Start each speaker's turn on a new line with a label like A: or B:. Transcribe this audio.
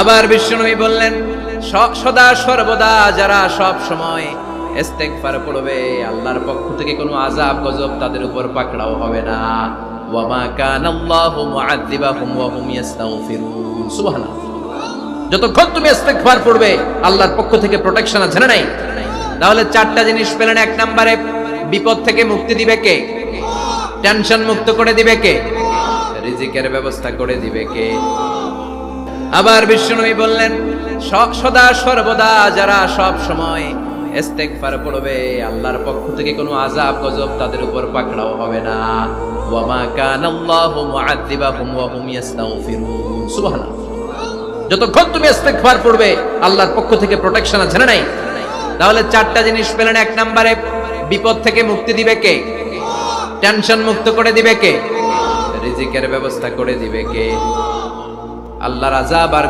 A: আবার বিশ্বনবী বললেন, সদা সর্বদা যারা সব সময় ইস্তেগফার পড়বে, আল্লাহর পক্ষ থেকে কোনো আযাব গজব তাদের উপর পাকড়াও হবে না। ওয়া মা কানাল্লাহু মুআযযিবাহুম ওয়া হুম ইস্তাগফিরুন। সুবহানাল্লাহ। যতক্ষণ তুমি ইস্তেগফার পড়বে, আল্লাহর পক্ষ থেকে প্রোটেকশন আছে না নাই? তাহলে চারটা জিনিস পেলেন। এক নম্বরে, বিপদ থেকে মুক্তি দিবে কে? টেনশন মুক্ত করে দিবে কে? রিজিকের ব্যবস্থা করে দিবে কে? আবার বিশ্বনবী বললেন, সদা সর্বদা যারা সব সময় ইস্তেগফার পড়বে, আল্লাহর পক্ষ থেকে কোনো আযাব গজব তাদের উপর পাকড়াও হবে না। ওয়া মা কানাল্লাহু মুআযযিবাহুম ওয়া হুম ইস্তাগফিরুন। সুবহানাল্লাহ। যতক্ষণ তুমি ইস্তেগফার পড়বে, আল্লাহর পক্ষ থেকে প্রোটেকশন আছে না নাই? তাহলে চারটা জিনিস পেলেন। এক নম্বরে, বিপদ থেকে মুক্তি দিবে কে? টেনশন মুক্ত করে দিবে কে? রিজিকের ব্যবস্থা করে দিবে কে? আল্লাহর আযাব আর